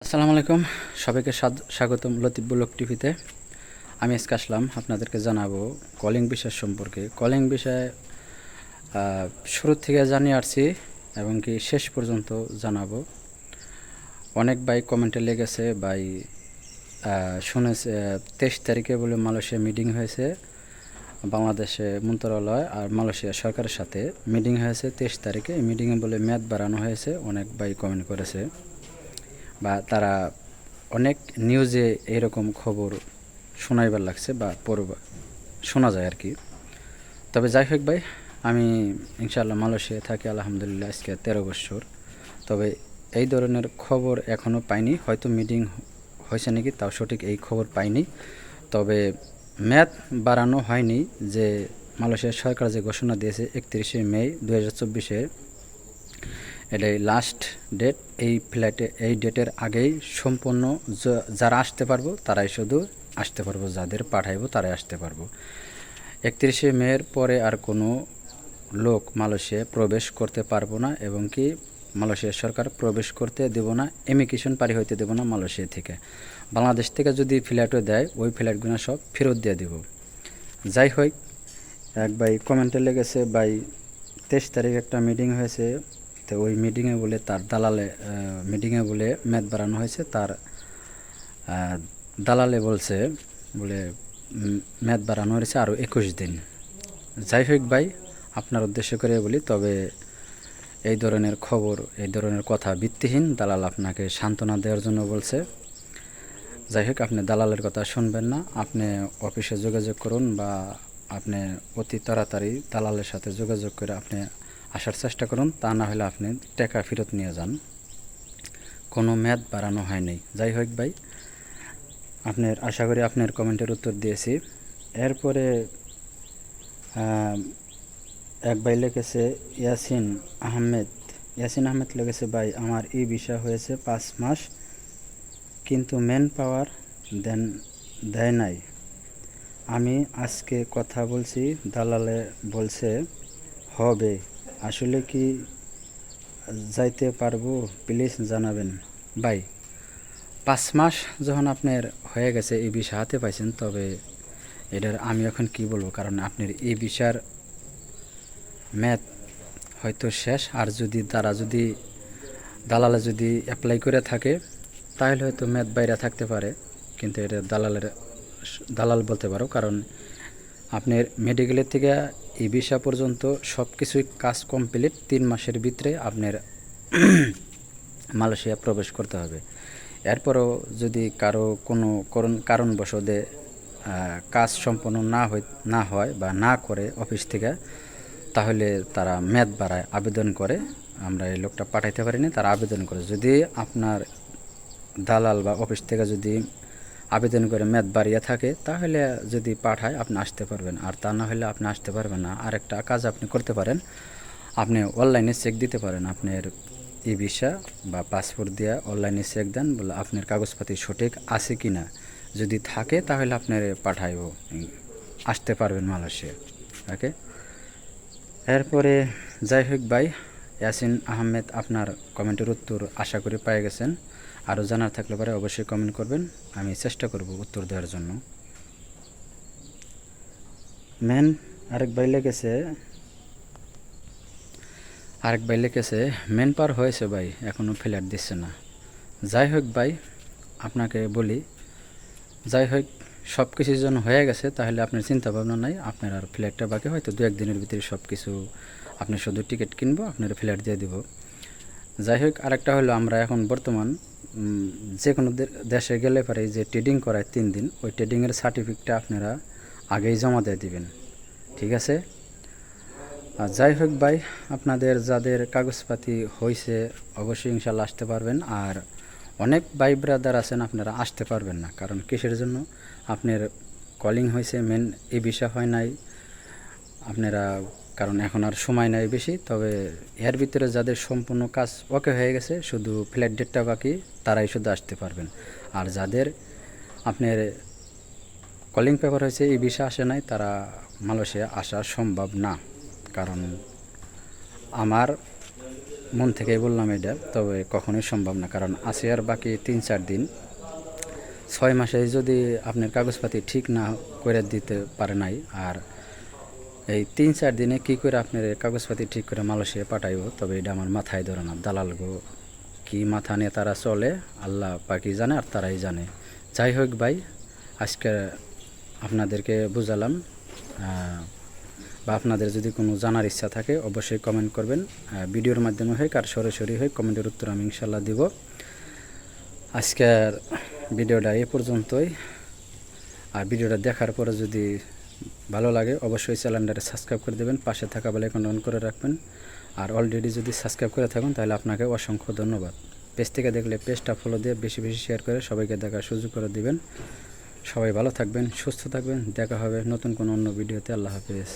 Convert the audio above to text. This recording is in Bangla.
আসসালামু আলাইকুম, সবাইকে স্বাগতম লতিফ ব্লগ টিভিতে। আমি আজকে আসলাম আপনাদেরকে জানাবো কলিং বিষয় সম্পর্কে। কলিং বিষয়ে শুরু থেকে জানিয়ে আসছি এবং কি শেষ পর্যন্ত জানাবো। অনেক ভাই কমেন্টে লেগেছে, ভাই শুনেছে 23 তারিখে বলে মালয়েশিয়া মিটিং হয়েছে, বাংলাদেশে মন্ত্রণালয় আর মালয়েশিয়া সরকারের সাথে মিটিং হয়েছে 23 তারিখে। এই মিটিংয়ে বলে মেয়াদ বাড়ানো হয়েছে। অনেক ভাই কমেন্ট করেছে বা তারা অনেক নিউজে এরকম খবর শোনাইবার লাগছে বা শোনা যায় আর কি। তবে যাই হোক ভাই, আমি ইনশাআল্লাহ মালয়েশিয়ায় থাকি আলহামদুলিল্লাহ আজকে 13 বছর। তবে এই ধরনের খবর এখনও পাইনি, হয়তো মিটিং হয়েছে নাকি তাও সঠিক এই খবর পাইনি। তবে মেয়াদ বাড়ানো হয়নি, যে মালয়েশিয়ার সরকার যে ঘোষণা দিয়েছে 31শে মে 2024-এর, এটাই লাস্ট ডেট। এই ফ্লাইটে এই ডেটের আগেই সম্পূর্ণ যারা আসতে পারবো তারাই শুধু আসতে পারবো, যাদের পাঠাইবো তারাই আসতে পারবো। 31শে মের পরে আর কোনো লোক মালয়েশিয়ায় প্রবেশ করতে পারবো না, এবং কি মালয়েশিয়ার সরকার প্রবেশ করতে দেব না, ইমিগ্রেশন পারি হইতে দেব না মালয়েশিয়া থেকে। বাংলাদেশ থেকে যদি ফ্লাইটও দেয় ওই ফ্লাইটগুলো সব ফেরত দিয়ে দেব। যাই হোক, এক ভাই কমেন্টে লেগেছে, ভাই 23 তারিখ একটা মিটিং হয়েছে, তো ওই মিটিংয়ে বলে তার দালালে মিটিংয়ে বলে মেয়াদ বাড়ানো হয়েছে। তার দালালে বলছে বলে মেয়াদ বাড়ানো হয়েছে আরও 21 দিন। যাই হোক ভাই, আপনার উদ্দেশ্য করে বলি, তবে এই ধরনের খবর, এই ধরনের কথা ভিত্তিহীন। দালাল আপনাকে সান্ত্বনা দেওয়ার জন্য বলছে। যাই হোক, আপনি দালালের কথা শুনবেন না, আপনি অফিসে যোগাযোগ করুন বা আপনি অতি তাড়াতাড়ি দালালের সাথে যোগাযোগ করে আপনি আসার চেষ্টা করুন। তা না হলে আপনি টাকা ফেরত নিয়ে যান। কোনো মেয়াদ বাড়ানো হয়নি। যাই হোক ভাই, আপনার আশা করি আপনার কমেন্টের উত্তর দিয়েছি। এরপরে এক ভাই লিখেছে ইয়াসিন আহমেদ লিখেছে, ভাই আমার এই বিষয় হয়েছে 5 মাস, কিন্তু ম্যান পাওয়ার দেয় নাই। আমি আজকে কথা বলছি, দালালে বলছে হবে। আসলে কি যাইতে পারবো? প্লিজ জানাবেন। ভাই, 5 মাস যখন আপনার হয়ে গেছে, এই ভিসা হাতে পাইছেন, তবে এটার আমি এখন কি বলবো, কারণ আপনার এই ভিসার মেয়াদ হয়তো শেষ। আর যদি দালালে যদি অ্যাপ্লাই করে থাকে তাহলে হয়তো মেয়াদ বাইরে থাকতে পারে, কিন্তু এটা দালাল বলতে পারো। কারণ আপনার মেডিকেলের থেকে এই ভিসা পর্যন্ত সব কিছুই কাজ কমপ্লিট, 3 মাসের ভিতরে আপনার মালয়েশিয়া প্রবেশ করতে হবে। এরপরও যদি কারো কোনো কারণবশত কাজ সম্পন্ন না হয় বা না করে অফিস থেকে, তাহলে তারা মেয়াদ বাড়ায় আবেদন করে। আমরা এই লোকটা পাঠাইতে পারিনি, তারা আবেদন করে। যদি আপনার দালাল বা অফিস থেকে যদি আবেদন করে মেয়াদ বাড়িয়ে থাকে, তাহলে যদি পাঠায় আপনি আসতে পারবেন, আর তা না হলে আপনি আসতে পারবেন না। আরেকটা কাজ আপনি করতে পারেন, আপনি অনলাইনে চেক দিতে পারেন। আপনার ই ভিসা বা পাসপোর্ট দিয়ে অনলাইনে চেক দেন, বলে আপনার কাগজপাতি সঠিক আছে কি না। যদি থাকে তাহলে আপনার পাঠাইব, আসতে পারবেন মালয়েশিয়া। ওকে। এরপরে যাই হোক ভাই, ইয়াসিন আহমেদ আপনার কমেন্টের উত্তর আশা করি পেয়ে গেছেন। আরও জানার থাকলে পরে অবশ্যই কমেন্ট করবেন, আমি চেষ্টা করব উত্তর দেওয়ার জন্য। আরেক ভাই লেগেছে মেন পার হয়েছে ভাই, এখনও ফ্ল্যাট দিচ্ছে না। যাই হোক ভাই, আপনাকে বলি, যাই হোক সব কিছুর জন্য হয়ে গেছে, তাহলে আপনার চিন্তা ভাবনা নাই, আপনার আর ফ্ল্যাটটা বাকি, হয়তো 2-1 দিনের ভিতরে সব কিছু, আপনি শুধু টিকিট কিনবো, আপনার ফ্ল্যাট দিয়ে দিব। যাই হোক, আরেকটা হলো, আমরা এখন বর্তমান যে কোনো দেশে গেলে পারে যে ট্রেডিং করায় 3 দিন, ওই ট্রেডিংয়ের সার্টিফিকেটটা আপনারা আগেই জমা দিয়ে দিবেন, ঠিক আছে? আর যাই হোক ভাই, আপনাদের যাদের কাগজপাতি হয়েছে অবশ্যই ইনশাল্লাহ আসতে পারবেন। আর অনেক ভাই ব্রাদার আছেন আপনারা আসতে পারবেন না, কারণ কিসের জন্য, আপনার কলিং হয়েছে, মেন এই বিষয় হয় নাই আপনারা, কারণ এখন আর সময় নাই বেশি। তবে এর ভিতরে যাদের সম্পূর্ণ কাজ ওকে হয়ে গেছে, শুধু ফ্লাইট ডেটটা বাকি, তারাই শুধু আসতে পারবেন। আর যাদের আপনার কলিং পেপার হয়েছে, এই বিষয় আসে নাই, তারা মালয়েশিয়া আসা সম্ভব না। কারণ আমার মন থেকেই বললাম এটা, তবে কখনোই সম্ভব না, কারণ আছে আর বাকি 3-4 দিন। 6 মাসে যদি আপনার কাগজপাতি ঠিক না করে দিতে পারে নাই, আর এই 3-4 দিনে কী করে আপনার কাগজপাতি ঠিক করে মালয়েশিয়া পাঠাইব, তবে এটা আমার মাথায় ধরে না। দালালগো কি মাথা নিয়ে তারা চলে আল্লাহ পাকই জানে, আর তারাই জানে। যাই হোক ভাই, আজকে আপনাদেরকে বুঝালাম। বা আপনাদের যদি কোনো জানার ইচ্ছা থাকে অবশ্যই কমেন্ট করবেন, ভিডিওর মাধ্যমে হোক আর সরাসরি হোক, কমেন্টের উত্তর আমি ইনশাল্লাহ দিব। আজকের ভিডিওটা এ পর্যন্তই। আর ভিডিওটা দেখার পরে যদি ভালো লাগে অবশ্যই চ্যানেলটাকে সাবস্ক্রাইব করে দেবেন, পাশে থাকা বেল আইকন অন করে রাখবেন। আর অলরেডি যদি সাবস্ক্রাইব করে থাকুন তাহলে আপনাকে অসংখ্য ধন্যবাদ। পেজ থেকে দেখলে পেজটা ফলো দিয়ে বেশি বেশি শেয়ার করে সবাইকে দেখার সুযোগ করে দিবেন। সবাই ভালো থাকবেন, সুস্থ থাকবেন, দেখা হবে নতুন কোনো অন্য ভিডিওতে। আল্লাহ হাফেজ।